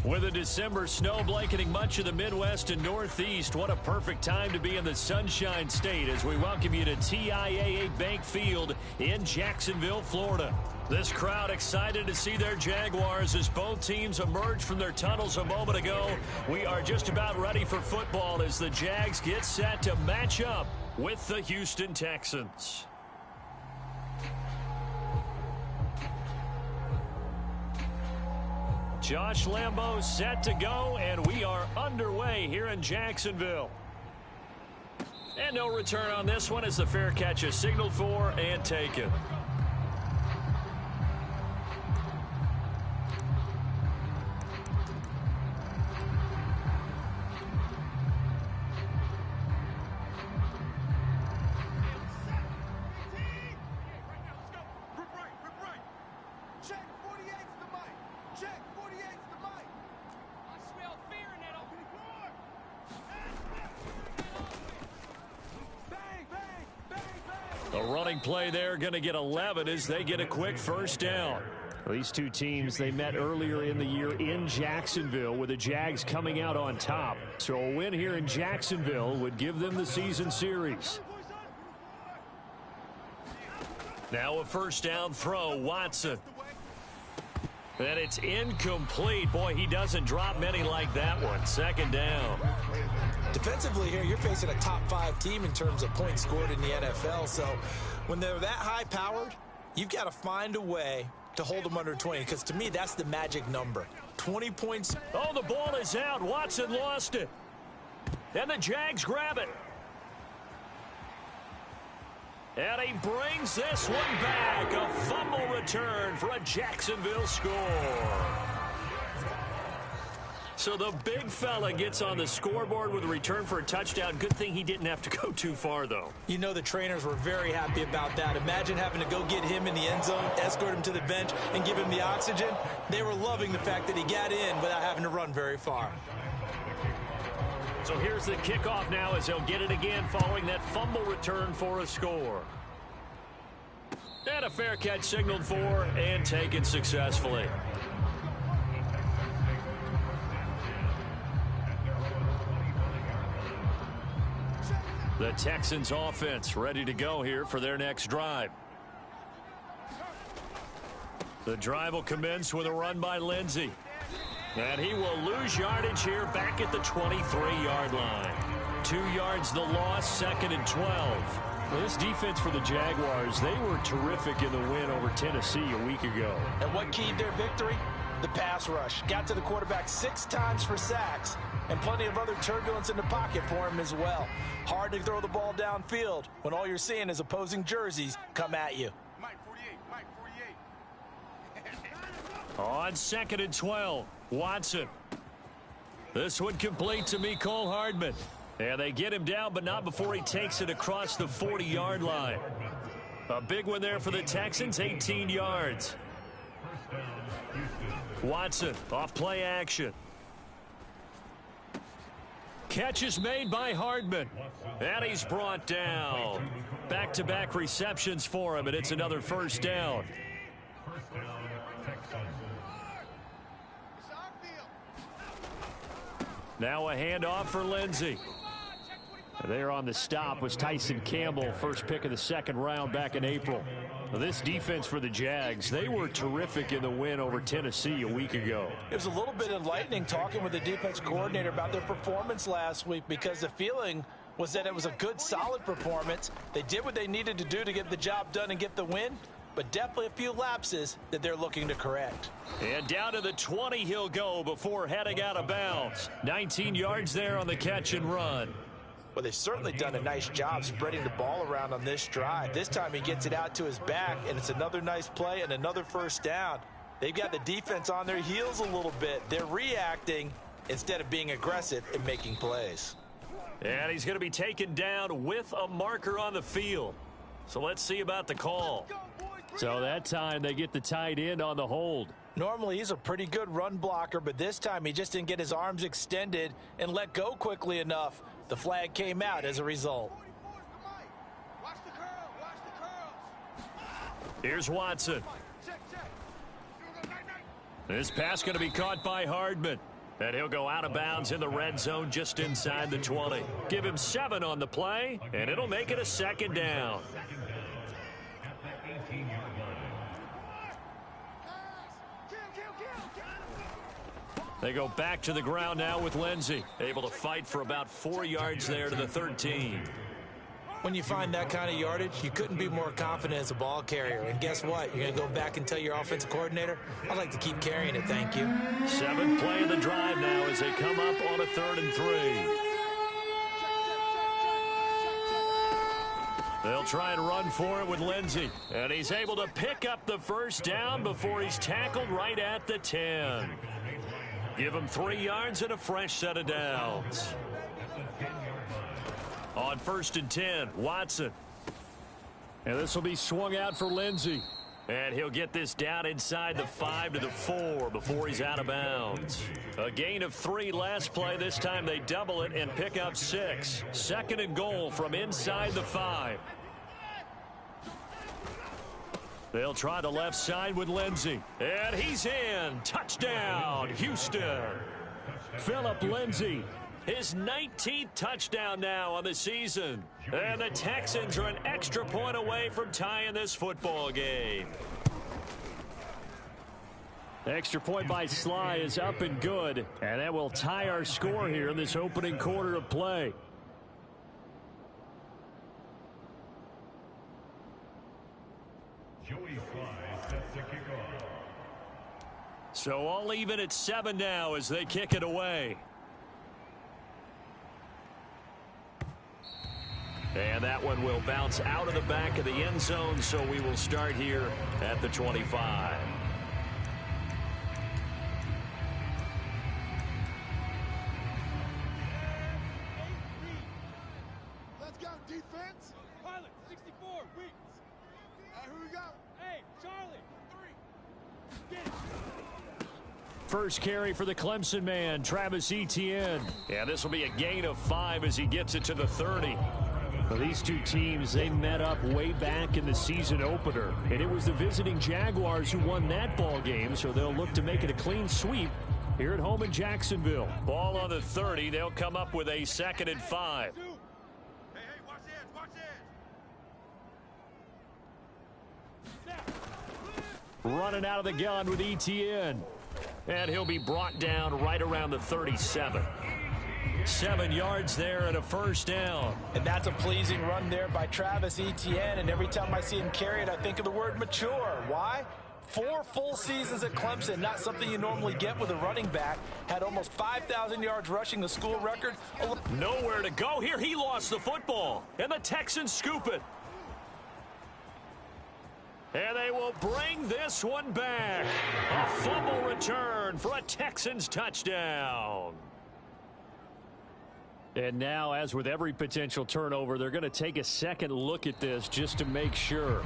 With a December snow blanketing much of the Midwest and Northeast, what a perfect time to be in the Sunshine State as we welcome you to TIAA Bank Field in Jacksonville, Florida. This crowd excited to see their Jaguars as both teams emerge from their tunnels a moment ago. We are just about ready for football as the Jags get set to match up with the Houston Texans. Josh Lambo set to go, and we are underway here in Jacksonville. And no return on this one as the fair catch is signaled for and taken. The running play there going to get 11 as they get a quick first down. These two teams, they met earlier in the year in Jacksonville with the Jags coming out on top. So a win here in Jacksonville would give them the season series. Now a first down throw, Watson. And it's incomplete. Boy, he doesn't drop many like that one. Second down. Defensively here, you're facing a top-5 team in terms of points scored in the NFL. So when they're that high-powered, you've got to find a way to hold them under 20. Because to me, that's the magic number. 20 points. Oh, the ball is out. Watson lost it. And the Jags grab it. And he brings this one back. A fumble return for a Jacksonville score. So the big fella gets on the scoreboard with a return for a touchdown. Good thing he didn't have to go too far, though. You know the trainers were very happy about that. Imagine having to go get him in the end zone, escort him to the bench, and give him the oxygen. They were loving the fact that he got in without having to run very far. So here's the kickoff now as they'll get it again following that fumble return for a score. And a fair catch signaled for and taken successfully. The Texans offense ready to go here for their next drive. The drive will commence with a run by Lindsey. And he will lose yardage here back at the 23-yard line. 2 yards the loss, 2nd and 12. Well, this defense for the Jaguars, they were terrific in the win over Tennessee a week ago. And what keyed their victory? The pass rush. Got to the quarterback 6 times for sacks, and plenty of other turbulence in the pocket for him as well. Hard to throw the ball downfield when all you're seeing is opposing jerseys come at you. Mike 48, Mike 48. On 2nd and 12, Watson. This one complete to Mecole Hardman. And they get him down, but not before he takes it across the 40-yard line. A big one there for the Texans, 18 yards. Watson off play action. Catch is made by Hardman. And he's brought down. Back-to-back receptions for him, and it's another first down. Now a handoff for Lindsey. There on the stop was Tyson Campbell, first pick of the 2nd round back in April. This defense for the Jags, they were terrific in the win over Tennessee a week ago. It was a little bit enlightening talking with the defense coordinator about their performance last week, because the feeling was that it was a good, solid performance. They did what they needed to do to get the job done and get the win, but definitely a few lapses that they're looking to correct. And down to the 20 he'll go before heading out of bounds. 19 yards there on the catch and run. Well, they've certainly done a nice job spreading the ball around on this drive. This time he gets it out to his back, and it's another nice play and another first down. They've got the defense on their heels a little bit. They're reacting instead of being aggressive and making plays. And he's going to be taken down with a marker on the field. So let's see about the call. So that time they get the tight end on the hold. Normally he's a pretty good run blocker, but this time he just didn't get his arms extended and let go quickly enough. The flag came out as a result. Here's Watson. This pass going to be caught by Hardman. And he'll go out of bounds in the red zone just inside the 20. Give him 7 on the play, and it'll make it a 2nd down. They go back to the ground now with Lindsey. Able to fight for about 4 yards there to the 13. When you find that kind of yardage, you couldn't be more confident as a ball carrier. And guess what? You're going to go back and tell your offensive coordinator, I'd like to keep carrying it, thank you. 7th play of the drive now as they come up on a 3rd and 3. They'll try and run for it with Lindsey. And he's able to pick up the 1st down before he's tackled right at the 10. Give him 3 yards and a fresh set of downs. On 1st and 10, Watson. And this will be swung out for Lindsey. And he'll get this down inside the 5 to the 4 before he's out of bounds. A gain of 3 last play. This time they double it and pick up 6. 2nd and goal from inside the 5. They'll try the left side with Lindsey. And he's in. Touchdown, Houston. Phillip Lindsey. His 19th touchdown now on the season. And the Texans are an extra point away from tying this football game. The extra point by Sly is up and good. And that will tie our score here in this opening quarter of play. So all even at 7 now as they kick it away. And that one will bounce out of the back of the end zone, so we will start here at the 25. Let's go, defense. Pilot, 64, weeks. Here we go. Hey, Charlie, 3. Get it. First carry for the Clemson man, Travis Etienne. Yeah, this will be a gain of 5 as he gets it to the 30. Well, these two teams, they met up way back in the season opener. And it was the visiting Jaguars who won that ball game, so they'll look to make it a clean sweep here at home in Jacksonville. Ball on the 30. They'll come up with a 2nd and 5. Hey, watch it, watch it. Running out of the gun with Etienne. And he'll be brought down right around the 37. 7 yards there and a 1st down. And that's a pleasing run there by Travis Etienne. And every time I see him carry it, I think of the word mature. Why? 4 full seasons at Clemson, not something you normally get with a running back. Had almost 5,000 yards rushing, the school record. Nowhere to go here. He lost the football. And the Texans scoop it. And they will bring this one back. A fumble return for a Texans touchdown. And now, as with every potential turnover, they're going to take a second look at this just to make sure.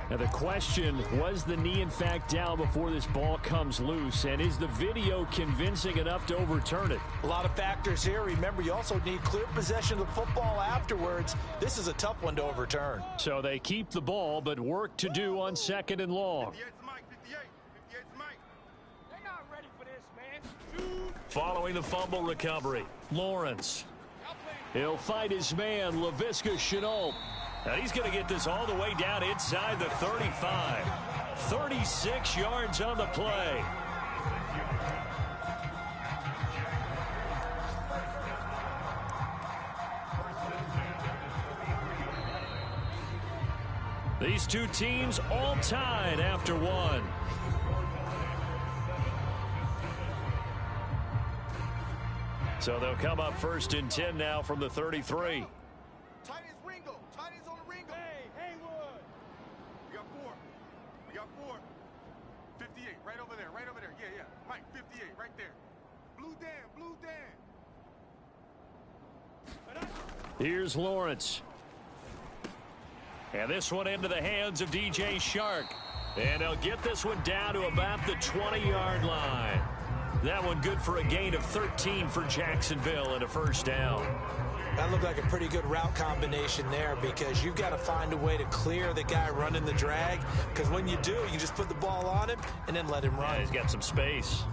Now the question, was the knee in fact down before this ball comes loose? And is the video convincing enough to overturn it? A lot of factors here. Remember, you also need clear possession of the football afterwards. This is a tough one to overturn. So they keep the ball, but work to do on 2nd and long. 58's Mike, 58's Mike. They're not ready for this, man. Following the fumble recovery, Lawrence. He'll fight his man, Laviska Shenault. And he's going to get this all the way down inside the 35. 36 yards on the play. These two teams all tied after 1. So they'll come up 1st and 10 now from the 33. Tight as Ringo. Tight as on the Ringo. Hey, Haywood. We got 4. 58, right over there. Right over there. Yeah. Mike, 58, right there. Blue Dan. Here's Lawrence. And this one into the hands of DJ Shark. And they'll get this one down to about the 20-yard line. That one good for a gain of 13 for Jacksonville and a 1st down. That looked like a pretty good route combination there because you've got to find a way to clear the guy running the drag, because when you do, you can just put the ball on him and then let him run. Yeah, he's got some space.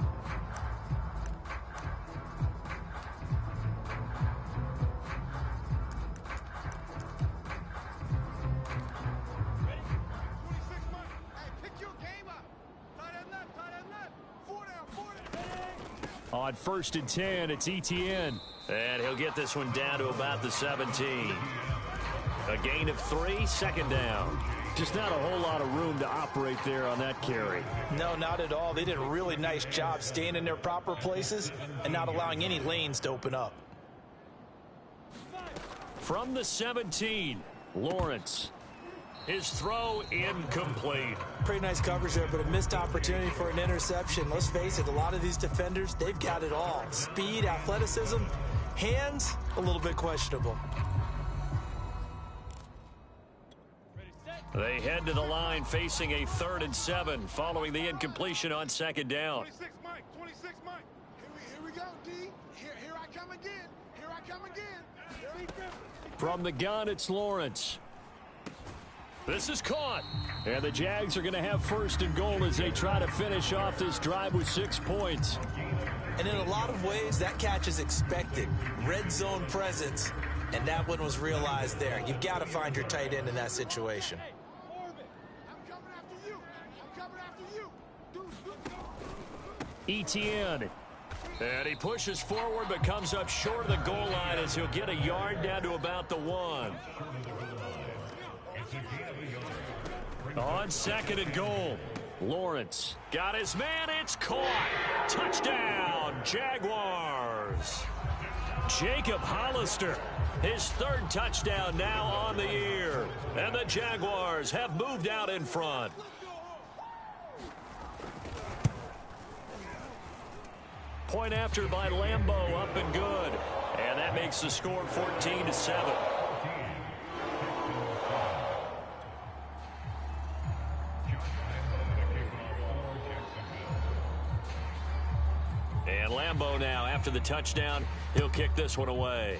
On 1st and 10, it's ETN. And he'll get this one down to about the 17. A gain of 3, 2nd down. Just not a whole lot of room to operate there on that carry. No, not at all. They did a really nice job staying in their proper places and not allowing any lanes to open up. From the 17, Lawrence. His throw incomplete. Pretty nice coverage there, but a missed opportunity for an interception. Let's face it, a lot of these defenders, they've got it all. Speed, athleticism, hands, a little bit questionable. They head to the line facing a 3rd and 7 following the incompletion on 2nd down. 26 Mike, 26 Mike. Here we go, D. Here I come again. Here I come again. From the gun, it's Lawrence. This is caught. And the Jags are going to have 1st and goal as they try to finish off this drive with 6 points. And in a lot of ways, that catch is expected. Red zone presence, and that one was realized there. You've got to find your tight end in that situation. ETN. And he pushes forward but comes up short of the goal line as he'll get a yard down to about the 1. On 2nd and goal, Lawrence got his man. It's caught. Touchdown, Jaguars. Jacob Hollister, his 3rd touchdown now on the year. And the Jaguars have moved out in front. Point after by Lambeau, up and good. And that makes the score 14-7. And Lambeau now, after the touchdown, he'll kick this one away.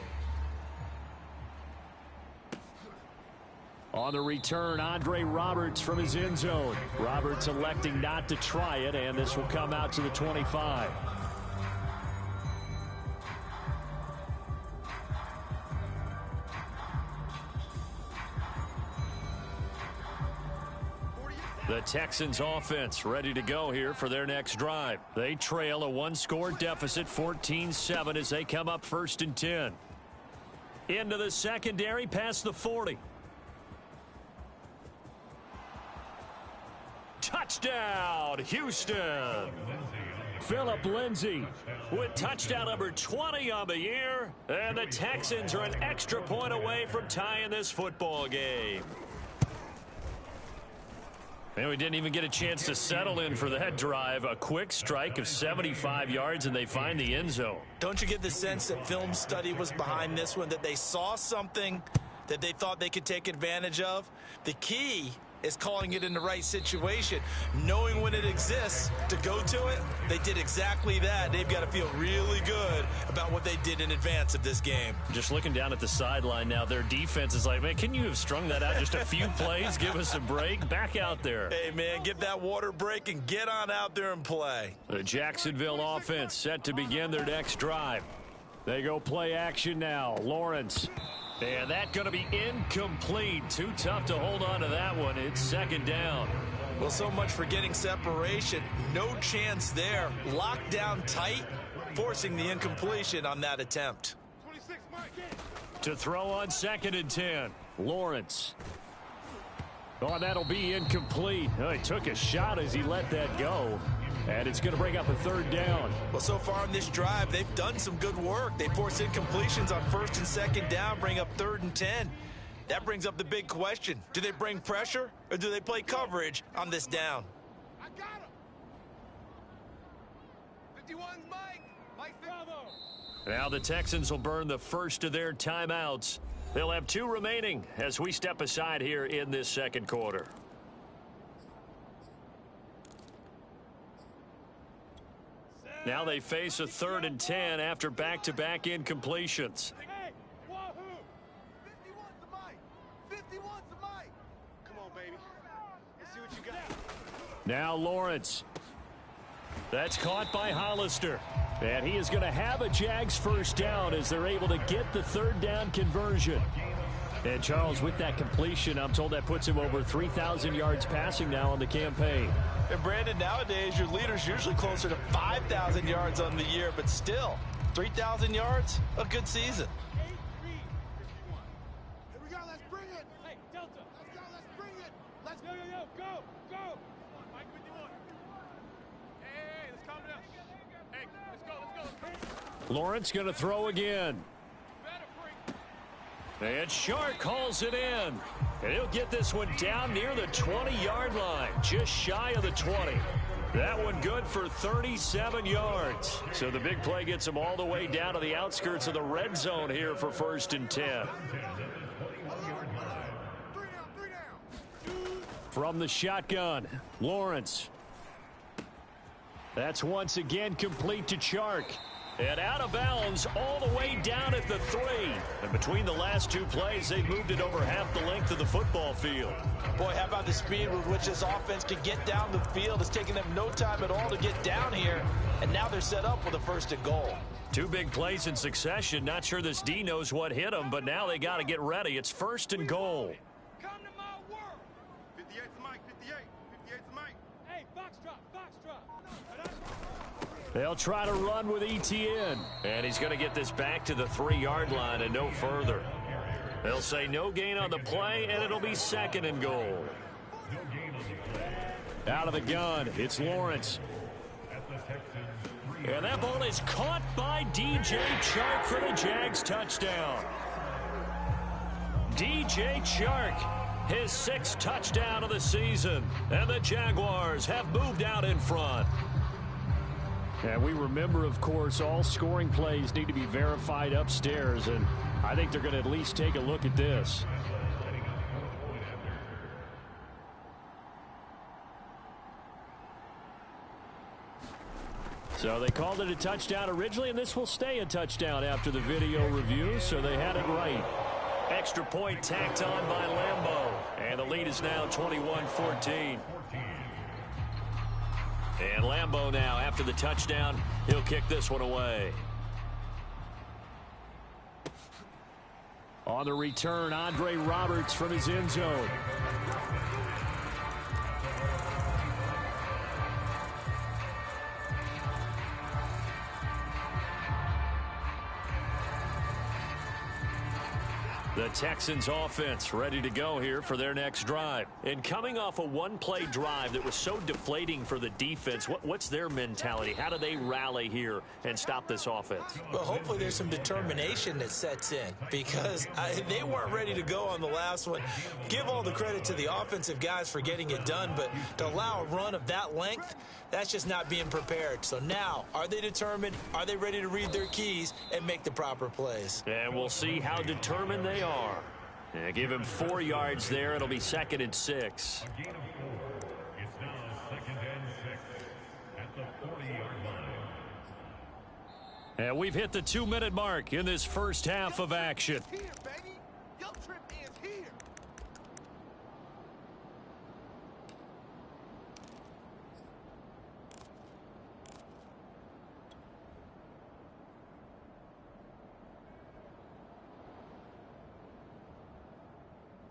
On the return, Andre Roberts from his end zone. Roberts electing not to try it, and this will come out to the 25. The Texans offense ready to go here for their next drive. They trail a 1-score deficit, 14-7, as they come up 1st and 10. Into the secondary, past the 40. Touchdown, Houston. Phillip Lindsay with touchdown number 20 on the year. And the Texans are an extra point away from tying this football game. And we didn't even get a chance to settle in for that drive. A quick strike of 75 yards, and they find the end zone. Don't you get the sense that film study was behind this one, that they saw something that they thought they could take advantage of? The key is calling it in the right situation, knowing when it exists to go to it. They did exactly that. They've got to feel really good about what they did in advance of this game. Just looking down at the sideline now, their defense is like, man, can you have strung that out just a few plays? Give us a break. Back out there. Hey, man, give that water break and get on out there and play. The Jacksonville offense set to begin their next drive. They go play action now. Lawrence. And that's going to be incomplete. Too tough to hold on to that one. It's 2nd down. Well, so much for getting separation. No chance there. Locked down tight, forcing the incompletion on that attempt. To throw on 2nd and 10. Lawrence. Oh, that'll be incomplete. Oh, he took a shot as he let that go. And it's going to bring up a 3rd down. Well, so far in this drive, they've done some good work. They force incompletions on 1st and 2nd down, bring up 3rd and 10. That brings up the big question. Do they bring pressure or do they play coverage on this down? I got him. 51's Mike. Mike, bravo. Now the Texans will burn the first of their timeouts. They'll have 2 remaining as we step aside here in this 2nd quarter. Now they face a 3rd and 10 after back-to-back incompletions. on, baby. Let's see what you got. Now Lawrence. That's caught by Hollister. And he is going to have a Jags first down as they're able to get the third down conversion. And Charles, with that completion, I'm told that puts him over 3,000 yards passing now on the campaign. And Brandon, nowadays your leader's usually closer to 5,000 yards on the year, but still, 3,000 yards, a good season. 8-3-51. Here we go, let's bring it. Hey, Delta. Let's go, let's bring it. Let's go, go. Mike with you on. Hey, let's calm it down. Hey, let's go. Lawrence going to throw again. And Shark calls it in. And he'll get this one down near the 20-yard line, just shy of the 20. That one good for 37 yards. So the big play gets him all the way down to the outskirts of the red zone here for 1st and 10. From the shotgun, Lawrence. That's once again complete to Chark. And out of bounds all the way down at the 3. And between the last two plays, they've moved it over half the length of the football field. Boy, how about the speed with which this offense can get down the field? It's taking them no time at all to get down here. And now they're set up with a 1st and goal. Two big plays in succession. Not sure this D knows what hit him, but now they got to get ready. It's 1st and goal. Come to my world. 58's Mike, 58. 58's Mike. Hey, box drop. They'll try to run with ETN. And he's going to get this back to the 3-yard line and no further. They'll say no gain on the play, and it'll be 2nd and goal. Out of the gun, it's Lawrence. And that ball is caught by DJ Chark for the Jags touchdown. DJ Chark, his 6th touchdown of the season. And the Jaguars have moved out in front. And we remember, of course, all scoring plays need to be verified upstairs, and I think they're going to at least take a look at this. So they called it a touchdown originally, and this will stay a touchdown after the video review, so they had it right. Extra point tacked on by Lambeau, and the lead is now 21-14. And Lambeau now, after the touchdown, he'll kick this one away. On the return, Andre Roberts from his end zone. The Texans offense ready to go here for their next drive. And coming off a one-play drive that was so deflating for the defense, what's their mentality? How do they rally here and stop this offense? Well, hopefully there's some determination that sets in because they weren't ready to go on the last one. Give all the credit to the offensive guys for getting it done, but to allow a run of that length, that's just not being prepared. So now, are they determined? Are they ready to read their keys and make the proper plays? And we'll see how determined they are. Yeah, give him 4 yards there. It'll be 2nd and 6. A gain of 4. It's now 2nd and 6 at the 40-yard line. And we've hit the 2-minute mark in this first half of action. Here, baby. Your trip is here.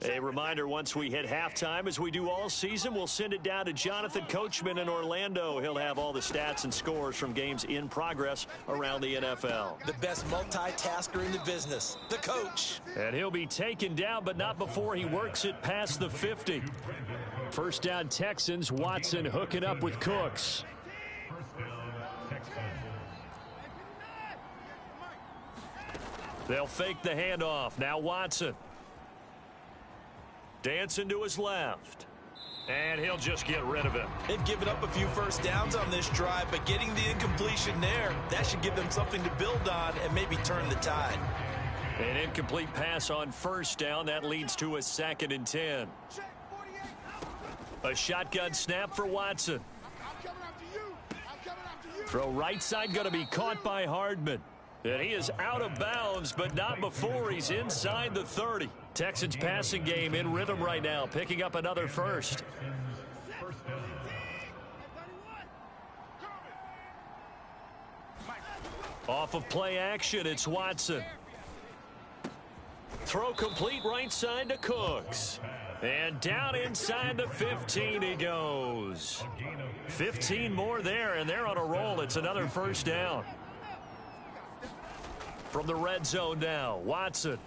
A reminder, once we hit halftime, as we do all season, we'll send it down to Jonathan Coachman in Orlando. He'll have all the stats and scores from games in progress around the NFL. The best multitasker in the business, the coach. And he'll be taken down, but not before he works it past the 50. First down Texans, Watson hooking up with Cooks. First down, Texans. They'll fake the handoff. Now Watson. Dancing to his left. And he'll just get rid of it. They've given up a few first downs on this drive, but getting the incompletion there, that should give them something to build on and maybe turn the tide. An incomplete pass on first down. That leads to a 2nd and 10. A shotgun snap for Watson. I'm coming after you. I'm coming after you. Throw right side going to be caught by Hardman. And he is out of bounds, but not before he's inside the 30. Texans passing game in rhythm right now, picking up another first. Off of play action, it's Watson. Throw complete right side to Cooks. And down inside the 15 he goes. 15 more there, and they're on a roll. It's another first down. From the red zone now, Watson.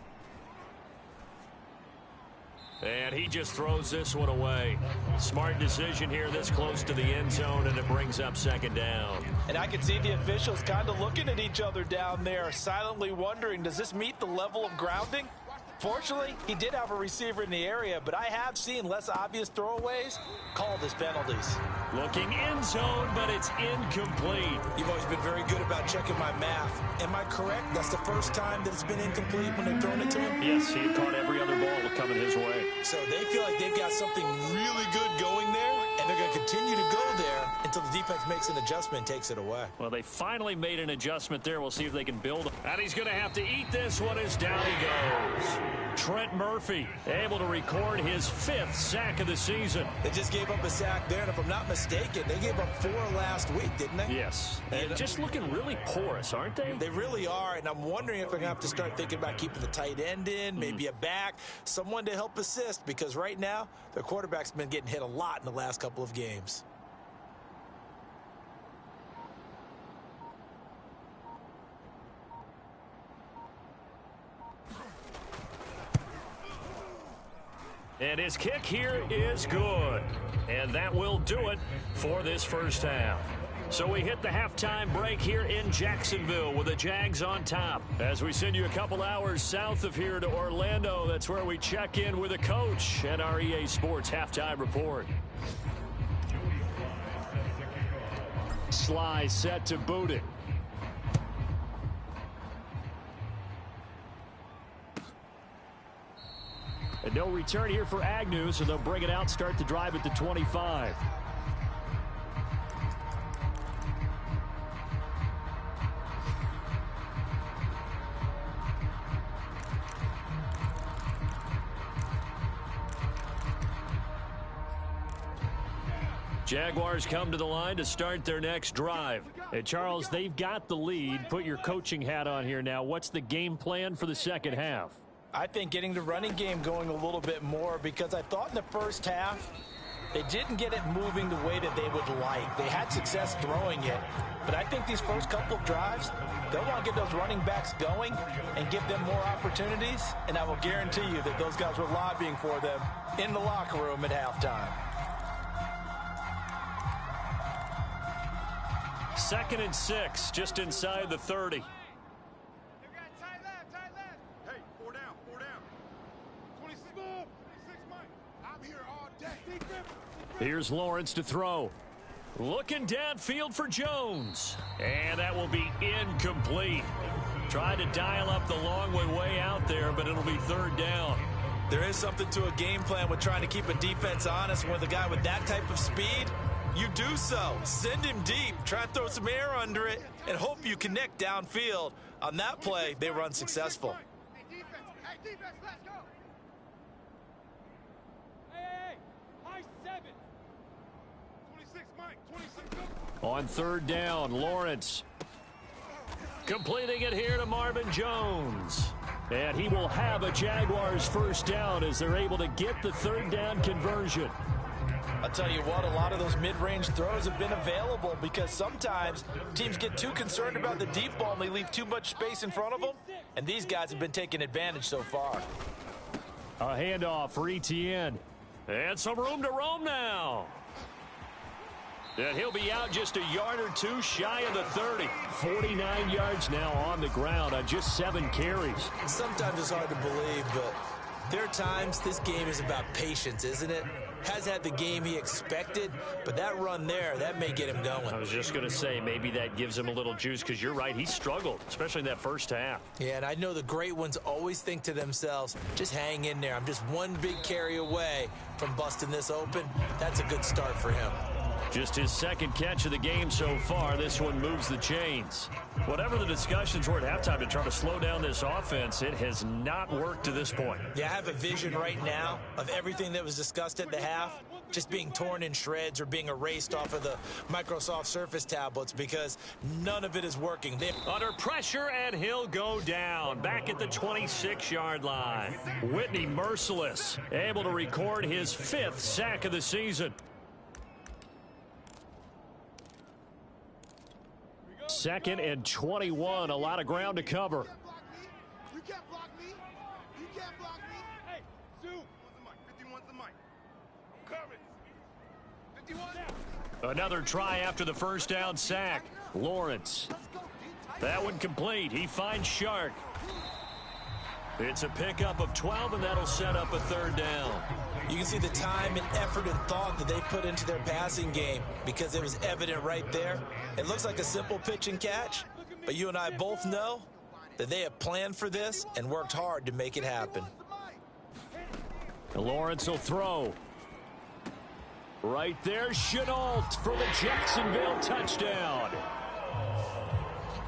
And he just throws this one away. Smart decision here this close to the end zone, and it brings up second down. And I can see the officials kind of looking at each other down there, silently wondering, does this meet the level of grounding? Fortunately, he did have a receiver in the area, but I have seen less obvious throwaways called as penalties. Looking end zone, but it's incomplete. You've always been very good about checking my math. Am I correct? That's the first time that it's been incomplete when they've thrown it to him? Yes, he had caught every other ball coming his way. So they feel like they've got something really good going there, and they're going to continue to go there until the defense makes an adjustment and takes it away. Well, they finally made an adjustment there. We'll see if they can build. And he's going to have to eat this one as down he goes. Trent Murphy able to record his 5th sack of the season. They just gave up a sack there, and if I'm not mistaken, they gave up 4 last week, didn't they? Yes. And just looking really porous, aren't they? They really are, and I'm wondering if they're going to have to start thinking about keeping the tight end in, maybe a back, someone to help assist, because right now, their quarterback's been getting hit a lot in the last couple of games. And his kick here is good. And that will do it for this first half. So we hit the halftime break here in Jacksonville with the Jags on top. As we send you a couple hours south of here to Orlando, that's where we check in with a coach at our EA Sports Halftime Report. Sly set to boot it. And no return here for Agnew, so they'll bring it out, start the drive at the 25. Jaguars come to the line to start their next drive. And Charles, they've got the lead. Put your coaching hat on here now. What's the game plan for the second half? I think getting the running game going a little bit more, because I thought in the first half they didn't get it moving the way that they would like. They had success throwing it, but I think these first couple of drives, they'll want to get those running backs going and give them more opportunities, and I will guarantee you that those guys were lobbying for them in the locker room at halftime. 2nd and 6, just inside the 30. Here's Lawrence to throw. Looking downfield for Jones. And that will be incomplete. Tried to dial up the long way out there, but it'll be 3rd down. There is something to a game plan with trying to keep a defense honest. With a guy with that type of speed, you do so. Send him deep. Try and throw some air under it and hope you connect downfield. On that play, they run successful. Hey, defense, let's go. Hey, high 7. 26, Mike, 26. On 3rd down, Lawrence completing it here to Marvin Jones. And he will have a Jaguars first down as they're able to get the 3rd down conversion. I'll tell you what, a lot of those mid-range throws have been available because sometimes teams get too concerned about the deep ball and they leave too much space in front of them, and these guys have been taking advantage so far. A handoff for Etienne. And some room to roam now. And he'll be out just a yard or two shy of the 30. 49 yards now on the ground on just 7 carries. Sometimes it's hard to believe, but there are times this game is about patience, isn't it? Has had the game he expected, but that run there, that may get him going. I was just going to say, maybe that gives him a little juice, because you're right, he struggled, especially in that first half. Yeah, and I know the great ones always think to themselves, just hang in there. I'm just one big carry away from busting this open. That's a good start for him. Just his second catch of the game so far. This one moves the chains. Whatever the discussions were at halftime to try to slow down this offense, it has not worked to this point. Yeah, I have a vision right now of everything that was discussed at the half just being torn in shreds or being erased off of the Microsoft Surface tablets because none of it is working. Under pressure, and he'll go down. Back at the 26-yard line. Whitney merciless, able to record his 5th sack of the season. Second and 21, a lot of ground to cover. You can't block me. You can't block me. Hey, Sue. 51's the mic. Cover it. 51. Another try after the first down sack. Lawrence. That one complete. He finds Shark. It's a pickup of 12, and that'll set up a 3rd down. You can see the time and effort and thought that they put into their passing game because it was evident right there. It looks like a simple pitch and catch, but you and I both know that they have planned for this and worked hard to make it happen. Lawrence will throw. Right there, Chenault for the Jacksonville touchdown.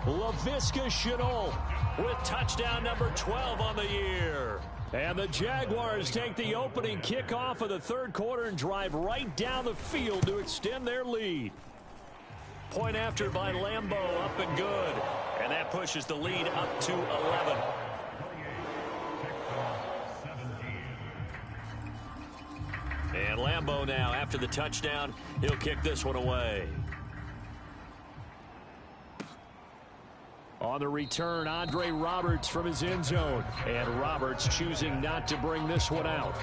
Laviska Chenault with touchdown number 12 on the year. And the Jaguars take the opening kickoff of the 3rd quarter and drive right down the field to extend their lead. Point after by Lambeau, up and good. And that pushes the lead up to 11. And Lambeau now, after the touchdown, he'll kick this one away. On the return, Andre Roberts from his end zone. And Roberts choosing not to bring this one out.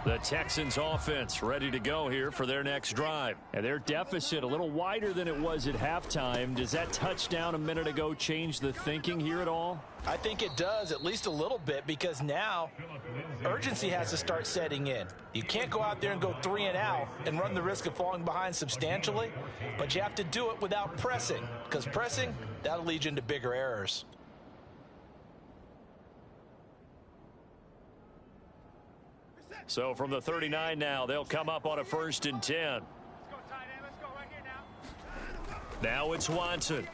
The Texans offense ready to go here for their next drive. And their deficit a little wider than it was at halftime. Does that touchdown a minute ago change the thinking here at all? I think it does, at least a little bit, because now urgency has to start setting in. You can't go out there and go 3 and out and run the risk of falling behind substantially, but you have to do it without pressing, because pressing, that'll lead you into bigger errors. So from the 39 now, they'll come up on a 1st and 10. Let's go, tight end. Let's go right here now. Now it's Watson.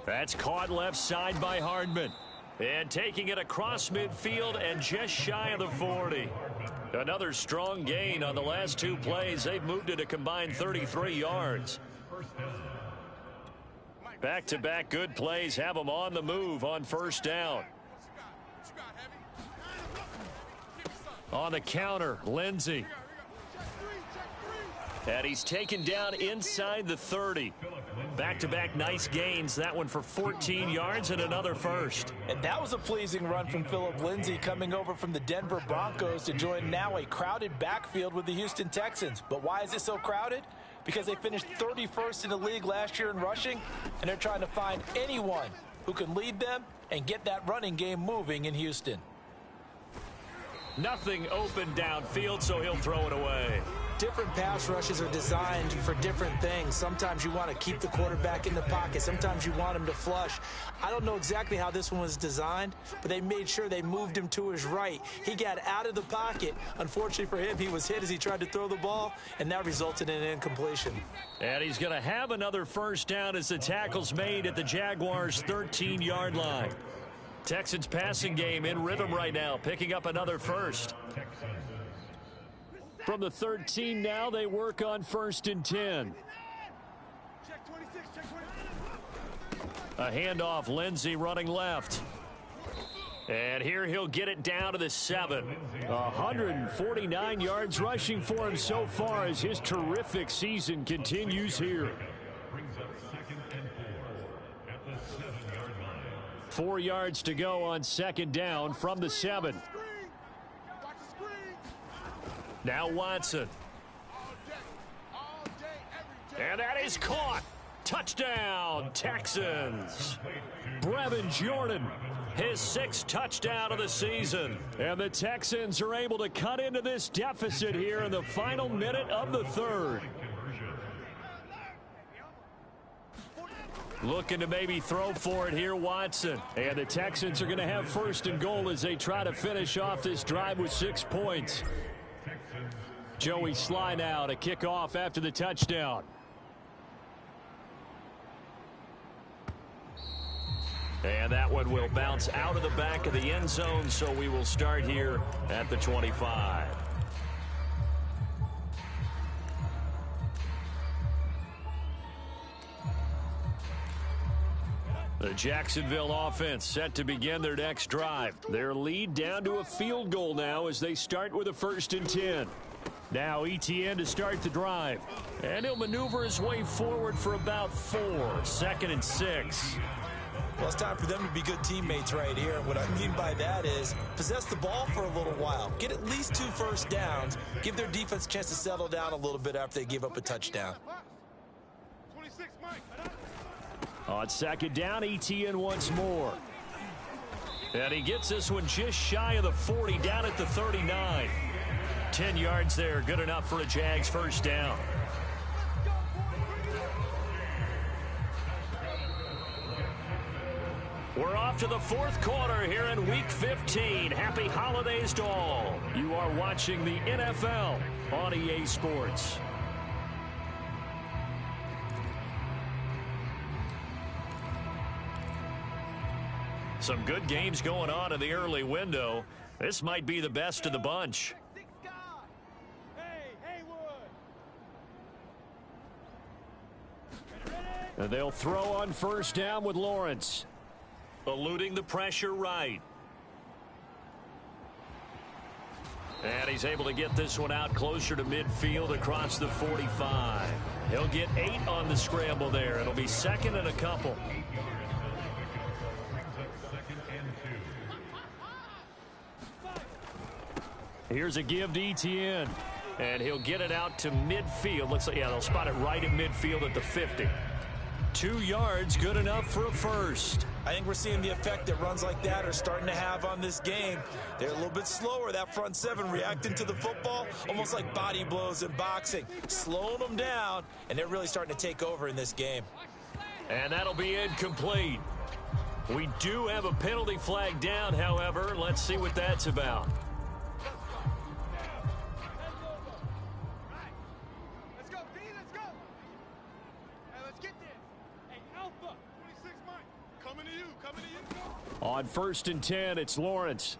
That's caught left side by Hardman. And taking it across midfield and just shy of the 40. Another strong gain on the last 2 plays. They've moved it a combined 33 yards. Back-to-back good plays have them on the move on 1st down. On the counter, Lindsey. And he's taken down inside the 30. Back-to-back nice gains. That one for 14 yards and another 1st. And that was a pleasing run from Phillip Lindsay coming over from the Denver Broncos to join now a crowded backfield with the Houston Texans. But why is it so crowded? Because they finished 31st in the league last year in rushing, and they're trying to find anyone who can lead them and get that running game moving in Houston. Nothing open downfield, so he'll throw it away. Different pass rushes are designed for different things. Sometimes you want to keep the quarterback in the pocket. Sometimes you want him to flush. I don't know exactly how this one was designed, but they made sure they moved him to his right. He got out of the pocket. Unfortunately for him, he was hit as he tried to throw the ball, and that resulted in an incompletion. And he's going to have another 1st down as the tackle's made at the Jaguars' 13-yard line. Texans passing game in rhythm right now, picking up another 1st. From the 13 now, they work on 1st and 10. Check 26, check 26. A handoff, Lindsey running left. And here he'll get it down to the 7. 149 yards rushing for him so far as his terrific season continues here. 4 yards to go on 2nd down from the 7. Now Watson. And that is caught. Touchdown, Texans. Brevin Jordan, his 6th touchdown of the season. And the Texans are able to cut into this deficit here in the final minute of the 3rd. Looking to maybe throw for it here, Watson. And the Texans are going to have first and goal as they try to finish off this drive with 6 points. Joey Sly now to kick off after the touchdown. And that one will bounce out of the back of the end zone, so we will start here at the 25. The Jacksonville offense set to begin their next drive. Their lead down to a field goal now as they start with a 1st and 10. Now ETN to start the drive. And he'll maneuver his way forward for about 4. 2nd and 6. Well, it's time for them to be good teammates right here. What I mean by that is possess the ball for a little while. Get at least 2 first downs. Give their defense a chance to settle down a little bit after they give up a touchdown. 26, Mike. On 2nd down, ETN once more. And he gets this one just shy of the 40, down at the 39. 10 yards there, good enough for a Jags first down. We're off to the 4th quarter here in Week 15. Happy holidays to all. You are watching the NFL on EA Sports. Some good games going on in the early window. This might be the best of the bunch. And they'll throw on 1st down with Lawrence. Eluding the pressure right. And he's able to get this one out closer to midfield across the 45. He'll get 8 on the scramble there. It'll be 2nd and a couple. Here's a give to ETN. And he'll get it out to midfield. Looks like, yeah, they'll spot it right at midfield at the 50. 2 yards, good enough for a first. I think we're seeing the effect that runs like that are starting to have on this game. They're a little bit slower, that front 7, reacting to the football, almost like body blows in boxing, slowing them down, and they're really starting to take over in this game. And that'll be incomplete. We do have a penalty flag down, however. Let's see what that's about. On 1st and 10, it's Lawrence.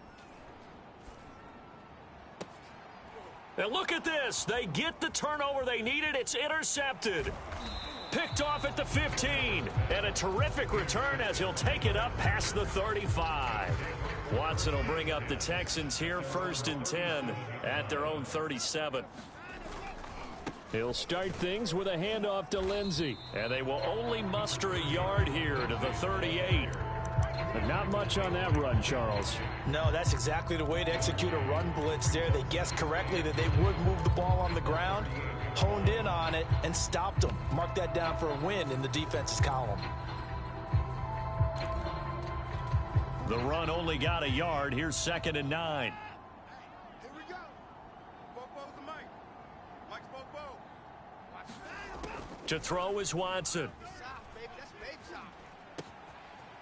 And look at this. They get the turnover they needed. It's intercepted. Picked off at the 15. And a terrific return as he'll take it up past the 35. Watson will bring up the Texans here 1st and 10 at their own 37. He'll start things with a handoff to Lindsey. And they will only muster a yard here to the 38. But not much on that run, Charles. No, that's exactly the way to execute a run blitz there. They guessed correctly that they would move the ball on the ground, honed in on it, and stopped them. Mark that down for a win in the defense's column. The run only got a yard. Here's 2nd and 9. Here we go. Bobo's the Mike. Mike's Bobo. To throw is Watson.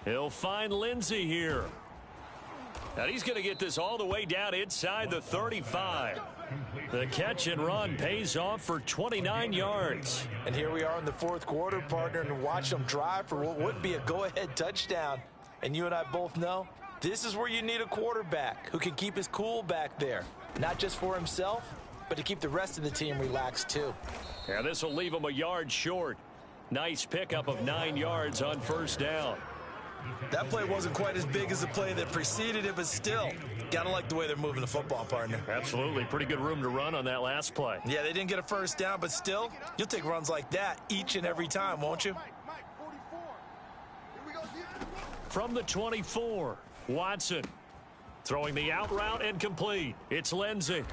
He'll find Lindsey here. And he's going to get this all the way down inside the 35. The catch and run pays off for 29 yards. And here we are in the 4th quarter, partner, and watch them drive for what would be a go-ahead touchdown. And you and I both know this is where you need a quarterback who can keep his cool back there. Not just for himself, but to keep the rest of the team relaxed too. Yeah, this will leave him a yard short. Nice pickup of 9 yards on 1st down. That play wasn't quite as big as the play that preceded it, but still, gotta like the way they're moving the football, partner. Absolutely. Pretty good room to run on that last play. Yeah, they didn't get a 1st down, but still, you'll take runs like that each and every time, won't you? Mike, 44. Here we go. From the 24, Watson throwing the out route and complete. It's Lindsey.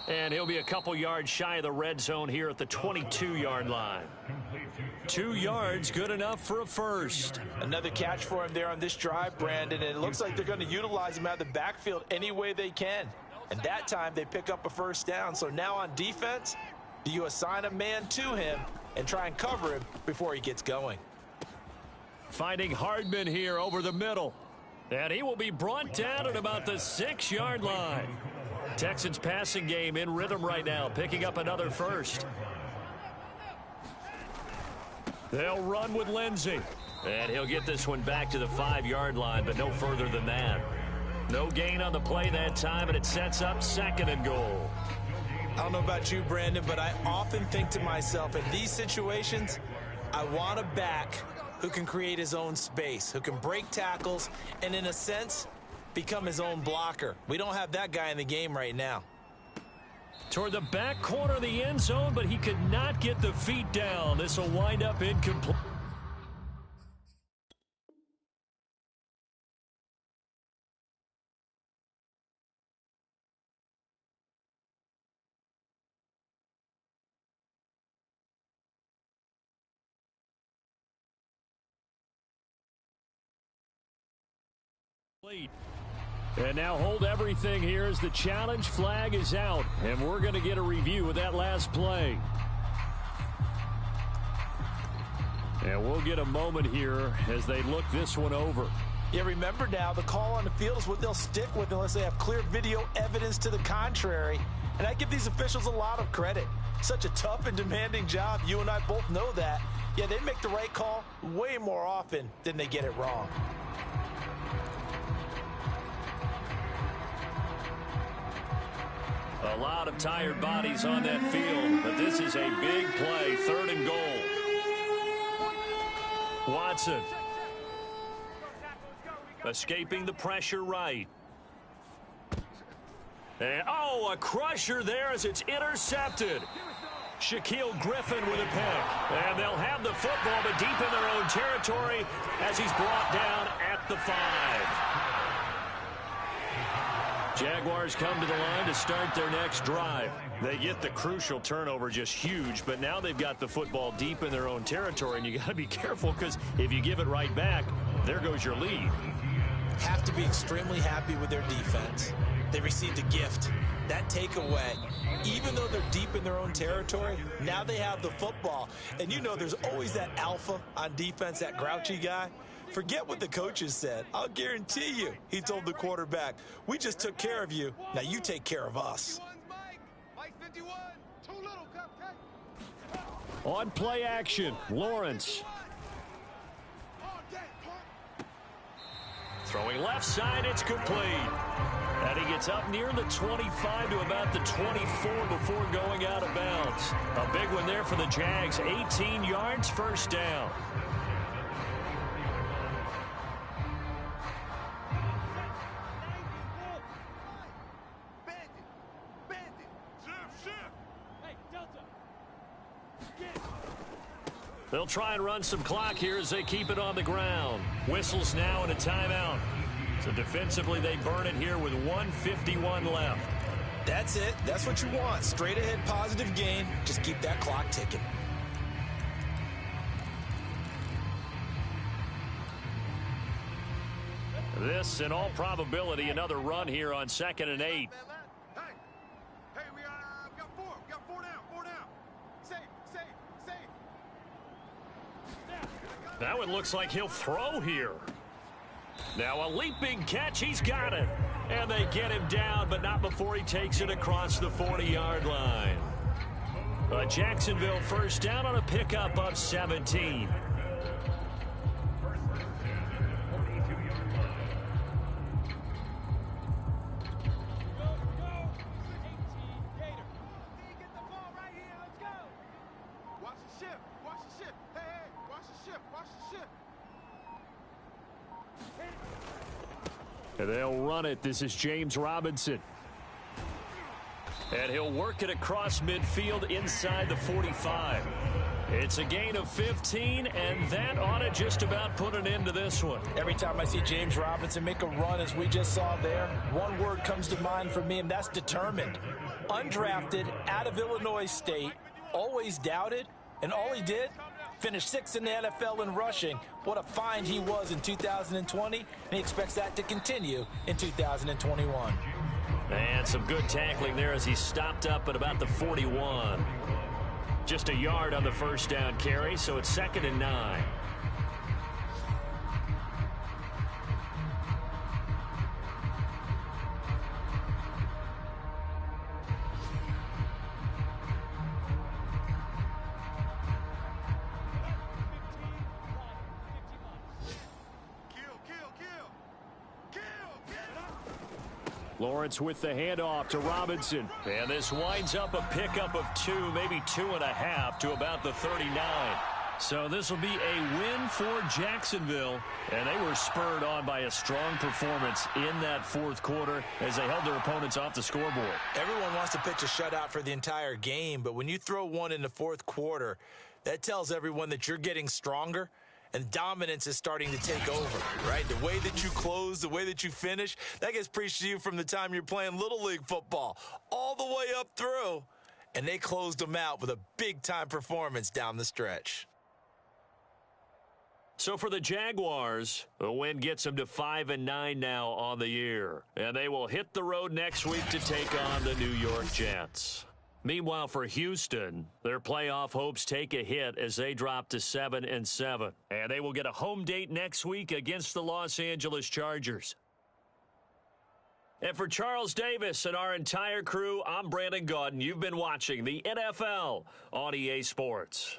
And he'll be a couple yards shy of the red zone here at the 22-yard line. 2 yards, good enough for a first. Another catch for him there on this drive, Brandon, and it looks like they're going to utilize him out of the backfield any way they can. And that time they pick up a 1st down. So now on defense, do you assign a man to him and try and cover him before he gets going? Finding Hardman here over the middle. And he will be brought down at about the 6-yard line. Texans passing game in rhythm right now, picking up another first. They'll run with Lindsey. And he'll get this one back to the 5-yard line, but no further than that. No gain on the play that time, and it sets up 2nd and goal. I don't know about you, Brandon, but I often think to myself, in these situations, I want a back who can create his own space, who can break tackles, and in a sense, become his own blocker. We don't have that guy in the game right now. Toward the back corner of the end zone, but he could not get the feet down. This will wind up incomplete. And now hold everything here as the challenge flag is out. And we're going to get a review of that last play. And we'll get a moment here as they look this one over. Yeah, remember now, the call on the field is what they'll stick with unless they have clear video evidence to the contrary. And I give these officials a lot of credit. Such a tough and demanding job. You and I both know that. Yeah, they make the right call way more often than they get it wrong. A lot of tired bodies on that field, but this is a big play. 3rd and goal. Watson. Escaping the pressure right. And, a crusher there as it's intercepted. Shaquille Griffin with a pick. And they'll have the football, but deep in their own territory as he's brought down at the 5. Jaguars come to the line to start their next drive. They get the crucial turnover, just huge, but now they've got the football deep in their own territory, and you got to be careful because if you give it right back, there goes your lead. Have to be extremely happy with their defense. They received a gift. That takeaway, even though they're deep in their own territory, now they have the football. And you know there's always that alpha on defense, that grouchy guy. Forget what the coaches said. I'll guarantee you, he told the quarterback, we just took care of you. Now you take care of us. On play action, Lawrence. Throwing left side, it's complete. And he gets up near the 25 to about the 24 before going out of bounds. A big one there for the Jags. 18 yards, 1st down. They'll try and run some clock here as they keep it on the ground. Whistles now and a timeout. So defensively, they burn it here with 1:51 left. That's it. That's what you want. Straight ahead positive gain. Just keep that clock ticking. This, in all probability, another run here on 2nd and 8. Hey, we got 4. We got 4 down. 4 down. Safe. That one looks like he'll throw here. Now a leaping catch. He's got it. And they get him down, but not before he takes it across the 40-yard line. A Jacksonville 1st down on a pickup of 17. And they'll run it. This is James Robinson. And he'll work it across midfield inside the 45. It's a gain of 15, and that ought to just about put an end to this one. Every time I see James Robinson make a run, as we just saw there, one word comes to mind for me, and that's determined. Undrafted, out of Illinois State, always doubted, and all he did, finished 6th in the NFL in rushing. What a find he was in 2020, and he expects that to continue in 2021. And some good tackling there as he stopped up at about the 41. Just a yard on the 1st down carry, so it's 2nd and 9. Lawrence with the handoff to Robinson. And this winds up a pickup of 2, maybe 2.5 to about the 39. So this will be a win for Jacksonville, and they were spurred on by a strong performance in that fourth quarter as they held their opponents off the scoreboard. Everyone wants to pitch a shutout for the entire game, but when you throw one in the fourth quarter, that tells everyone that you're getting stronger and dominance is starting to take over, right? The way that you close, the way that you finish, that gets preached to you from the time you're playing Little League football all the way up through, and they closed them out with a big-time performance down the stretch. So for the Jaguars, the win gets them to 5-9 now on the year. And they will hit the road next week to take on the New York Jets. Meanwhile, for Houston, their playoff hopes take a hit as they drop to 7-7. And they will get a home date next week against the Los Angeles Chargers. And for Charles Davis and our entire crew, I'm Brandon Gaudin. You've been watching the NFL on EA Sports.